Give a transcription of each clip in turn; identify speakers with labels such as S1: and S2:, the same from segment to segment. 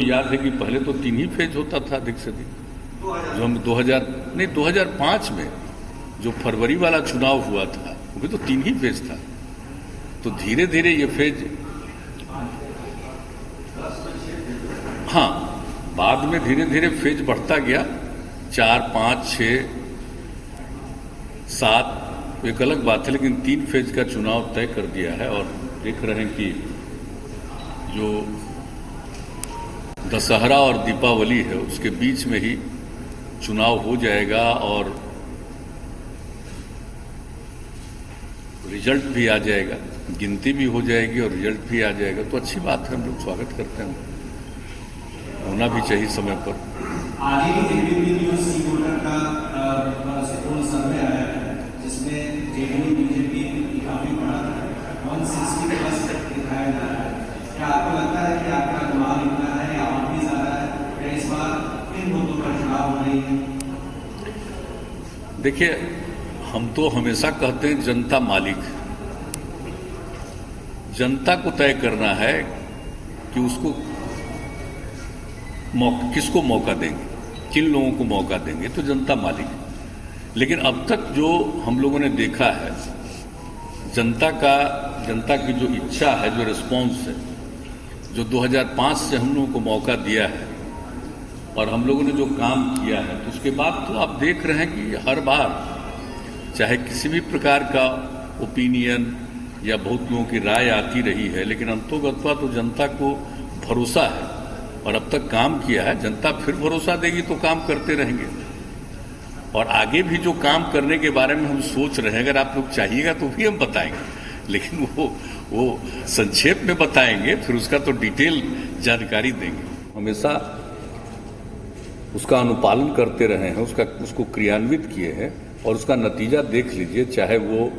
S1: याद है कि पहले तो 3 ही फेज होता था अधिक से अधिक। जो हम 2005 में जो फरवरी वाला चुनाव हुआ था वो भी तो 3 ही फेज था। तो धीरे धीरे ये फेज, हाँ, बाद में धीरे धीरे फेज बढ़ता गया, 4, 5, 6, 7 एक अलग बात है, लेकिन 3 फेज का चुनाव तय कर दिया है। और देख रहे हैं कि जो दशहरा और दीपावली है उसके बीच में ही चुनाव हो जाएगा और रिजल्ट भी आ जाएगा, गिनती भी हो जाएगी और रिजल्ट भी आ जाएगा। तो अच्छी बात है, हम लोग स्वागत करते हैं, होना भी चाहिए समय पर।
S2: आज ही जेडीयू न्यूज़ सी वोटर का पूर्ण सर्वे आया है जिसमें जेडीयू बीजेपी काफी बड़ा 160+ दिखाया जा रहा है। क्या आपको लगता है कि आपका अनुमान इतना है या और भी ज्यादा है? क्या इस बार किन मुद्दों पर चुनाव हो रही है?
S1: देखिए, हम तो हमेशा कहते हैं जनता मालिक है। जनता को तय करना है कि उसको किसको मौका देंगे, किन लोगों को मौका देंगे, तो जनता मालिक है। लेकिन अब तक जो हम लोगों ने देखा है, जनता की जो इच्छा है, जो रिस्पॉन्स है, जो 2005 से हम लोगों को मौका दिया है और हम लोगों ने जो काम किया है, तो उसके बाद तो आप देख रहे हैं कि हर बार चाहे किसी भी प्रकार का ओपिनियन या बहुत लोगों की राय आती रही है, लेकिन अंतोगत्वा तो जनता को भरोसा है और अब तक काम किया है। जनता फिर भरोसा देगी तो काम करते रहेंगे और आगे भी जो काम करने के बारे में हम सोच रहे हैं, अगर आप लोग चाहिएगा तो भी हम बताएंगे, लेकिन वो संक्षेप में बताएंगे, फिर उसका तो डिटेल जानकारी देंगे। हमेशा उसका अनुपालन करते रहे हैं, उसको क्रियान्वित किए हैं और उसका नतीजा देख लीजिए, चाहे वो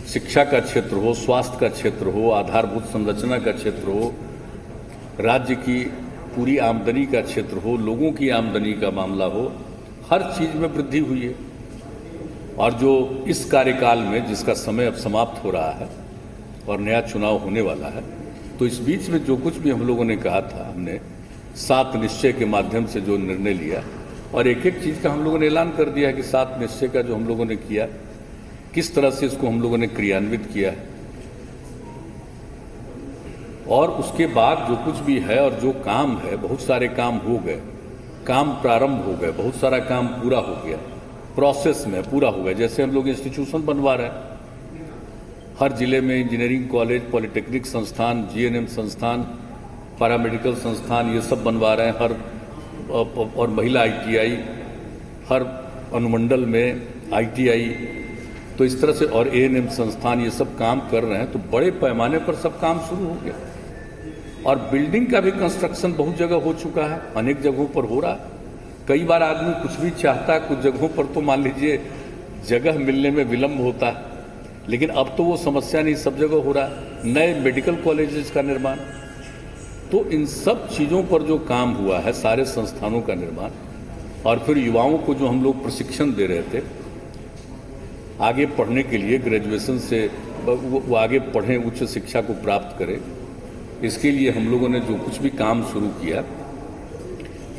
S1: शिक्षा का क्षेत्र हो, स्वास्थ्य का क्षेत्र हो, आधारभूत संरचना का क्षेत्र हो, राज्य की पूरी आमदनी का क्षेत्र हो, लोगों की आमदनी का मामला हो, हर चीज में वृद्धि हुई है। और जो इस कार्यकाल में जिसका समय अब समाप्त हो रहा है और नया चुनाव होने वाला है, तो इस बीच में जो कुछ भी हम लोगों ने कहा था, हमने 7 निश्चय के माध्यम से जो निर्णय लिया और एक एक चीज का हम लोगों ने ऐलान कर दिया है कि 7 निश्चय का जो हम लोगों ने किया, किस तरह से इसको हम लोगों ने क्रियान्वित किया है और उसके बाद जो कुछ भी है और जो काम है, बहुत सारे काम हो गए, काम प्रारंभ हो गए, बहुत सारा काम पूरा हो गया, प्रोसेस में पूरा हो गया। जैसे हम लोग इंस्टीट्यूशन बनवा रहे हैं, हर जिले में इंजीनियरिंग कॉलेज, पॉलिटेक्निक संस्थान, जीएनएम संस्थान, पैरामेडिकल संस्थान, ये सब बनवा रहे हैं, और महिला आईटीआई, हर अनुमंडल में आईटीआई, तो इस तरह से, और एएनएम संस्थान, ये सब काम कर रहे हैं। तो बड़े पैमाने पर सब काम शुरू हो गया और बिल्डिंग का भी कंस्ट्रक्शन बहुत जगह हो चुका है, अनेक जगहों पर हो रहा है। कई बार आदमी कुछ भी चाहता है, कुछ जगहों पर तो मान लीजिए जगह मिलने में विलंब होता है, लेकिन अब तो वो समस्या नहीं, सब जगह हो रहा है। नए मेडिकल कॉलेजेस का निर्माण, तो इन सब चीज़ों पर जो काम हुआ है, सारे संस्थानों का निर्माण, और फिर युवाओं को जो हम लोग प्रशिक्षण दे रहे थे आगे पढ़ने के लिए, ग्रेजुएशन से वो आगे पढ़ें, उच्च शिक्षा को प्राप्त करें, इसके लिए हम लोगों ने जो कुछ भी काम शुरू किया,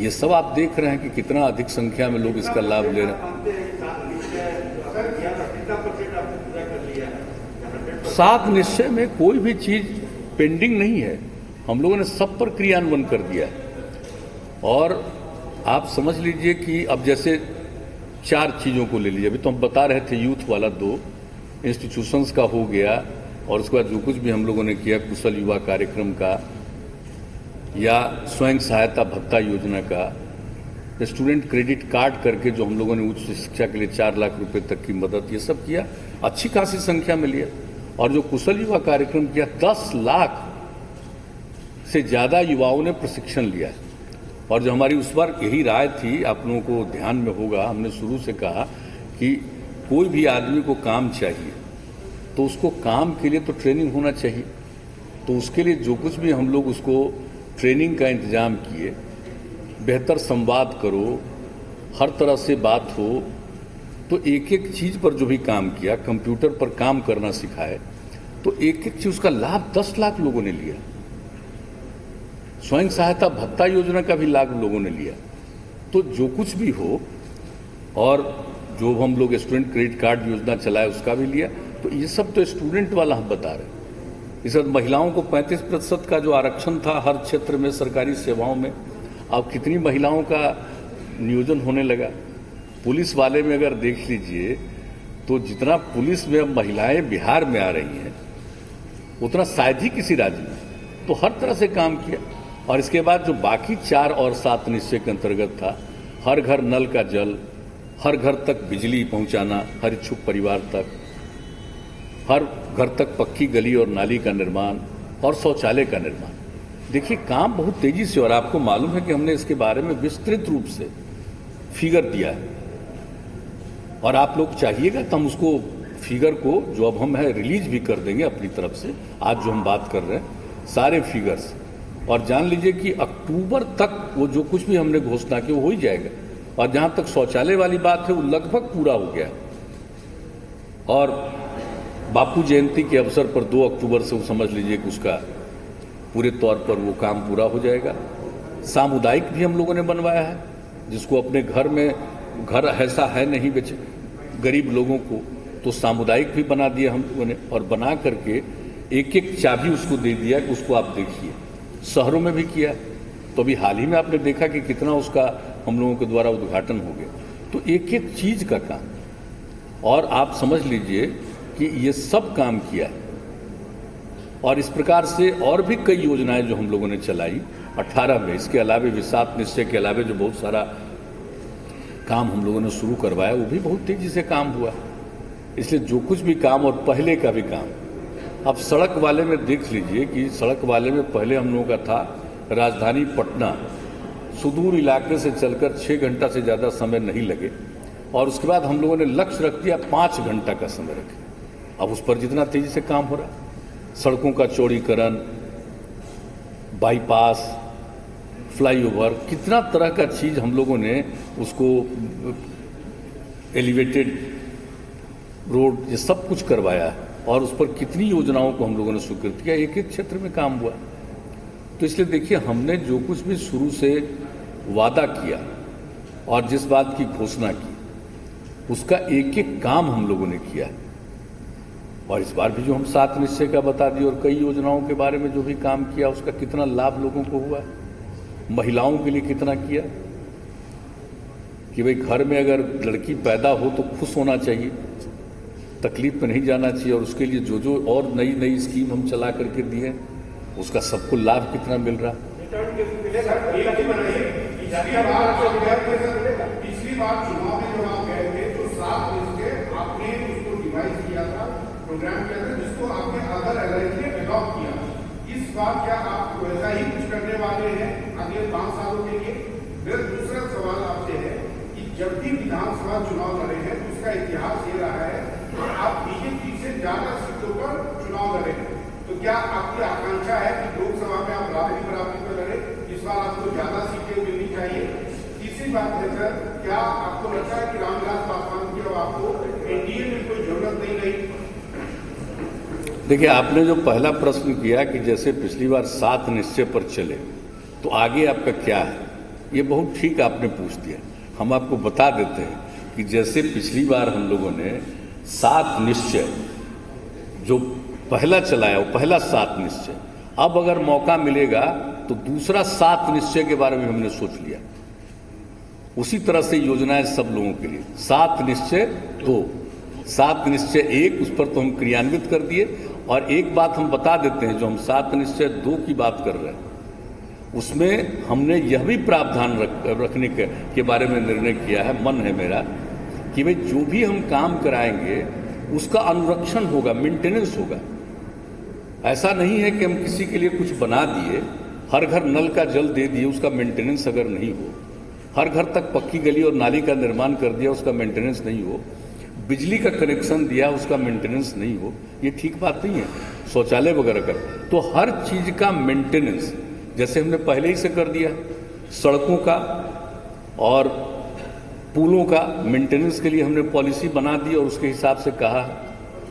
S1: ये सब आप देख रहे हैं कि कितना अधिक संख्या में लोग इसका लाभ ले रहे हैं। 7 निश्चय में कोई भी चीज पेंडिंग नहीं है, हम लोगों ने सब पर क्रियान्वयन कर दिया है। और आप समझ लीजिए कि अब जैसे 4 चीज़ों को ले लीजिए, अभी तो हम बता रहे थे यूथ वाला, 2 इंस्टीट्यूशंस का हो गया, और उसके बाद जो कुछ भी हम लोगों ने किया, कुशल युवा कार्यक्रम का या स्वयं सहायता भत्ता योजना का, स्टूडेंट क्रेडिट कार्ड करके जो हम लोगों ने उच्च शिक्षा के लिए 4 लाख रुपए तक की मदद, ये सब किया, अच्छी खासी संख्या में लिया। और जो कुशल युवा कार्यक्रम किया, 10 लाख से ज़्यादा युवाओं ने प्रशिक्षण लिया है। और जो हमारी उस बार यही राय थी, आप लोगों को ध्यान में होगा, हमने शुरू से कहा कि कोई भी आदमी को काम चाहिए तो उसको काम के लिए तो ट्रेनिंग होना चाहिए। तो उसके लिए जो कुछ भी हम लोग उसको ट्रेनिंग का इंतजाम किए, बेहतर संवाद करो, हर तरह से बात हो, तो एक एक चीज़ पर जो भी काम किया, कंप्यूटर पर काम करना सिखाए, तो एक एक चीज़ उसका लाभ 10 लाख लोगों ने लिया। स्वयं सहायता भत्ता योजना का भी लाभ लोगों ने लिया। तो जो कुछ भी हो, और जो हम लोग स्टूडेंट क्रेडिट कार्ड योजना चलाए उसका भी लिया। तो ये सब तो स्टूडेंट वाला हम बता रहे हैं। इस वक्त महिलाओं को 35% का जो आरक्षण था हर क्षेत्र में सरकारी सेवाओं में, अब कितनी महिलाओं का नियोजन होने लगा। पुलिस वाले में अगर देख लीजिए तो जितना पुलिस में अब महिलाएं बिहार में आ रही हैं उतना शायद ही किसी राज्य में। तो हर तरह से काम किया। और इसके बाद जो बाकी 4 और 7 निश्चय के अंतर्गत था, हर घर नल का जल, हर घर तक बिजली पहुंचाना, हर इच्छुक परिवार तक, हर घर तक पक्की गली और नाली का निर्माण और शौचालय का निर्माण। देखिए काम बहुत तेजी से, और आपको मालूम है कि हमने इसके बारे में विस्तृत रूप से फिगर दिया है। और आप लोग चाहिएगा तो हम उसको फिगर को जो अब हम है रिलीज भी कर देंगे अपनी तरफ से। आज जो हम बात कर रहे हैं सारे फिगर्स, और जान लीजिए कि अक्टूबर तक वो जो कुछ भी हमने घोषणा की वो हो ही जाएगा। और जहां तक शौचालय वाली बात है वो लगभग पूरा हो गया। और बापू जयंती के अवसर पर 2 अक्टूबर से वो समझ लीजिए कि उसका पूरे तौर पर वो काम पूरा हो जाएगा। सामुदायिक भी हम लोगों ने बनवाया है, जिसको अपने घर में, घर ऐसा है नहीं बचे गरीब लोगों को, तो सामुदायिक भी बना दिया हम लोगों ने। और बना करके एक एक चाबी उसको दे दिया कि उसको आप देखिए। शहरों में भी किया, तो अभी हाल ही में आपने देखा कि कितना उसका हम लोगों के द्वारा उद्घाटन हो गया। तो एक एक चीज का काम, और आप समझ लीजिए कि ये सब काम किया है। और इस प्रकार से और भी कई योजनाएं जो हम लोगों ने चलाई 18 में, इसके अलावे भी 7 निश्चय के अलावे जो बहुत सारा काम हम लोगों ने शुरू करवाया वो भी बहुत तेजी से काम हुआ। इसलिए जो कुछ भी काम और पहले का भी काम, अब सड़क वाले में देख लीजिए कि सड़क वाले में पहले हम लोगों का था राजधानी पटना सुदूर इलाके से चलकर 6 घंटा से ज़्यादा समय नहीं लगे, और उसके बाद हम लोगों ने लक्ष्य रख दिया 5 घंटा का समय रखें। अब उस पर जितना तेजी से काम हो रहा है, सड़कों का चौड़ीकरण, बाईपास, फ्लाईओवर, कितना तरह का चीज हम लोगों ने उसको, एलिवेटेड रोड, ये सब कुछ करवाया है। और उस पर कितनी योजनाओं को हम लोगों ने स्वीकृत किया, एक एक क्षेत्र में काम हुआ। तो इसलिए देखिए हमने जो कुछ भी शुरू से वादा किया और जिस बात की घोषणा की उसका एक एक काम हम लोगों ने किया है। और इस बार भी जो हम 7 निश्चय का बता दिए और कई योजनाओं के बारे में जो भी काम किया उसका कितना लाभ लोगों को हुआ, महिलाओं के लिए कितना किया कि भाई घर में अगर लड़की पैदा हो तो खुश होना चाहिए, तकलीफ में नहीं जाना चाहिए। और उसके लिए जो जो और नई नई स्कीम हम चला करके दिए उसका सबको लाभ कितना मिल रहा।
S3: पिछली बार चुनाव में जब आप गए थे तो 7 निश्चय आपने उसको डिवाइस किया था, प्रोग्राम किया था, जिसको आपने अदर एलायंस में अडॉप्ट किया। इस बार क्या आप वैसा ही कुछ करने वाले हैं अगले 5 सालों के लिए? मेरा दूसरा सवाल आपसे है कि जब भी विधानसभा चुनाव लड़े हैं तो उसका इतिहास ये रहा है कि आप बीजेपी से ज्यादा सीटों पर चुनाव लड़े हैं। तो क्या आपकी आकांक्षा है कि लोकसभा में आप बराबरी पर लड़े, इस बार आपको ज्यादा सीटें मिलनी चाहिए? तीसरी बात है सर, क्या आपको लगता है कि रामविलास पासवान की अब आपको एनडीए में कोई जरूरत नहीं रही?
S1: देखिए आपने जो पहला प्रश्न किया कि जैसे पिछली बार 7 निश्चय पर चले तो आगे आपका क्या है, ये बहुत ठीक आपने पूछ दिया। हम आपको बता देते हैं कि जैसे पिछली बार हम लोगों ने 7 निश्चय जो पहला चलाया वो पहला 7 निश्चय, अब अगर मौका मिलेगा तो दूसरा 7 निश्चय के बारे में हमने सोच लिया। उसी तरह से योजनाएं सब लोगों के लिए 7 निश्चय 2, 7 निश्चय 1, उस पर तो हम क्रियान्वित कर दिए। और एक बात हम बता देते हैं, जो हम 7 निश्चय 2 की बात कर रहे हैं उसमें हमने यह भी प्रावधान रखने के बारे में निर्णय किया है, मन है मेरा, कि भाई जो भी हम काम कराएंगे उसका अनुरक्षण होगा, मेंटेनेंस होगा। ऐसा नहीं है कि हम किसी के लिए कुछ बना दिए, हर घर नल का जल दे दिए, उसका मेंटेनेंस अगर नहीं हो, हर घर तक पक्की गली और नाली का निर्माण कर दिया, उसका मेंटेनेंस नहीं हो, बिजली का कनेक्शन दिया, उसका मेंटेनेंस नहीं हो, ये ठीक बात नहीं है। शौचालय वगैरह कर, तो हर चीज का मेंटेनेंस जैसे हमने पहले ही से कर दिया, सड़कों का और पुलों का मेंटेनेंस के लिए हमने पॉलिसी बना दी और उसके हिसाब से कहा।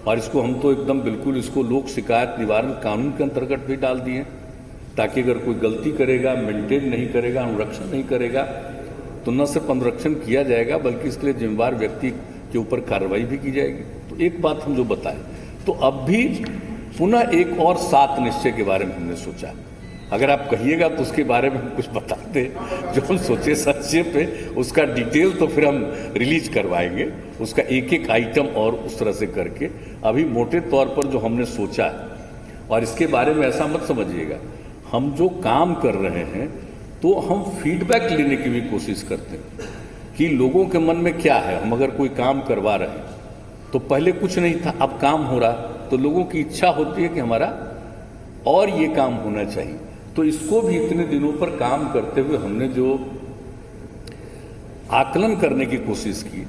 S1: और इसको हम तो एकदम बिल्कुल इसको लोक शिकायत निवारण कानून के अंतर्गत भी डाल दिए। ताकि अगर कोई गलती करेगा, मेंटेन नहीं करेगा, अनुरक्षण नहीं करेगा, तो न सिर्फ अनुरक्षण किया जाएगा बल्कि इसके लिए जिम्मेदार व्यक्ति के ऊपर कार्रवाई भी की जाएगी। तो एक बात हम जो बताएं, तो अब भी पुनः एक और 7 निश्चय के बारे में हमने सोचा। अगर आप कहिएगा तो उसके बारे में हम कुछ बताते जो हम सोचे संक्षेप पे, उसका डिटेल तो फिर हम रिलीज करवाएंगे, उसका एक एक आइटम और उस तरह से करके। अभी मोटे तौर पर जो हमने सोचा है, और इसके बारे में ऐसा मत समझिएगा, हम जो काम कर रहे हैं तो हम फीडबैक लेने की भी कोशिश करते हैं कि लोगों के मन में क्या है। हम अगर कोई काम करवा रहे हैं तो पहले कुछ नहीं था, अब काम हो रहा, तो लोगों की इच्छा होती है कि हमारा और ये काम होना चाहिए। तो इसको भी इतने दिनों पर काम करते हुए हमने जो आकलन करने की कोशिश की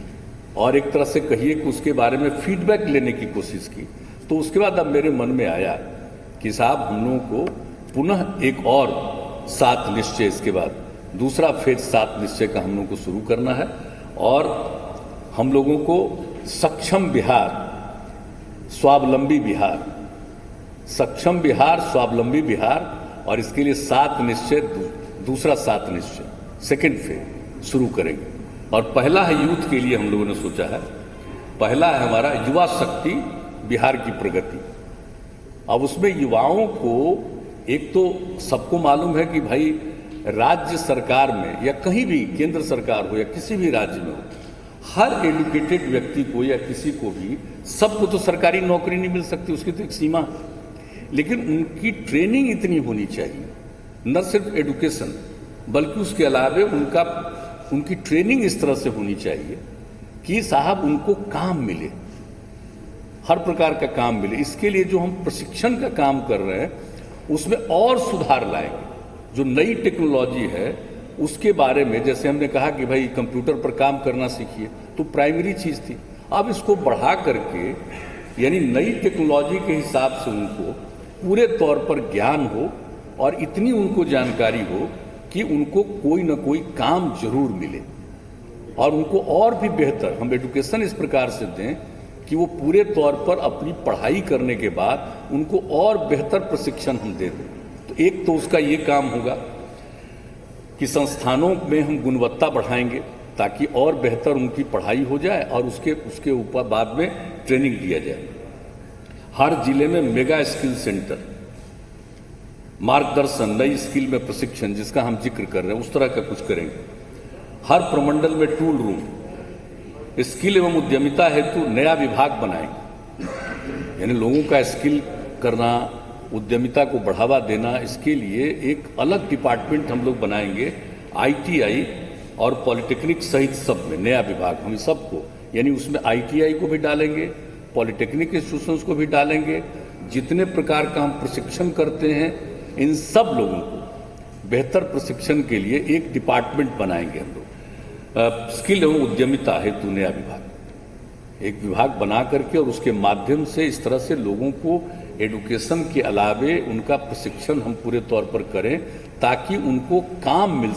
S1: और एक तरह से कहिए कि उसके बारे में फीडबैक लेने की कोशिश की, तो उसके बाद अब मेरे मन में आया कि साहब हम लोगों को पुनः एक और 7 निश्चय, इसके बाद दूसरा फेज 7 निश्चय का हम लोगों को शुरू करना है। और हम लोगों को सक्षम बिहार, स्वावलंबी बिहार, सक्षम बिहार, स्वावलंबी बिहार, और इसके लिए 7 निश्चय, दूसरा 7 निश्चय सेकेंड फेज शुरू करेंगे। और पहला है यूथ के लिए हम लोगों ने सोचा है, पहला है हमारा युवा शक्ति बिहार की प्रगति। अब उसमें युवाओं को, एक तो सबको मालूम है कि भाई राज्य सरकार में या कहीं भी केंद्र सरकार हो या किसी भी राज्य में हो, हर एजुकेटेड व्यक्ति को या किसी को भी, सबको तो सरकारी नौकरी नहीं मिल सकती, उसकी तो एक सीमा है। लेकिन उनकी ट्रेनिंग इतनी होनी चाहिए, न सिर्फ एजुकेशन बल्कि उसके अलावे उनकी ट्रेनिंग इस तरह से होनी चाहिए कि साहब उनको काम मिले, हर प्रकार का काम मिले। इसके लिए जो हम प्रशिक्षण का काम कर रहे हैं उसमें और सुधार लाएंगे। जो नई टेक्नोलॉजी है उसके बारे में, जैसे हमने कहा कि भाई कंप्यूटर पर काम करना सीखिए, तो प्राइमरी चीज थी। अब इसको बढ़ा करके, यानी नई टेक्नोलॉजी के हिसाब से उनको पूरे तौर पर ज्ञान हो और इतनी उनको जानकारी हो कि उनको कोई ना कोई काम जरूर मिले, और उनको और भी बेहतर हम एजुकेशन इस प्रकार से दें कि वो पूरे तौर पर अपनी पढ़ाई करने के बाद उनको और बेहतर प्रशिक्षण हम दे दें। तो एक तो उसका ये काम होगा कि संस्थानों में हम गुणवत्ता बढ़ाएंगे ताकि और बेहतर उनकी पढ़ाई हो जाए और उसके ऊपर बाद में ट्रेनिंग दिया जाए। हर जिले में मेगा स्किल सेंटर, मार्गदर्शन, नई स्किल में प्रशिक्षण, जिसका हम जिक्र कर रहे हैं, उस तरह का कुछ करेंगे। हर प्रमंडल में टूल रूम, स्किल एवं उद्यमिता हेतु नया विभाग बनाएंगे, यानी लोगों का स्किल करना, उद्यमिता को बढ़ावा देना, इसके लिए एक अलग डिपार्टमेंट हम लोग बनाएंगे। ITI और पॉलिटेक्निक सहित सब में नया विभाग, हम सबको, यानी उसमें ITI को भी डालेंगे, पॉलिटेक्निक इंस्टीट्यूशंस को भी डालेंगे। जितने प्रकार का हम प्रशिक्षण करते हैं, इन सब लोगों को बेहतर प्रशिक्षण के लिए एक डिपार्टमेंट बनाएंगे हम लोग। स्किल एवं उद्यमिता हेतु नया विभाग, एक विभाग बना करके, और उसके माध्यम से इस तरह से लोगों को एजुकेशन के अलावे उनका प्रशिक्षण हम पूरे तौर पर करें ताकि उनको काम मिल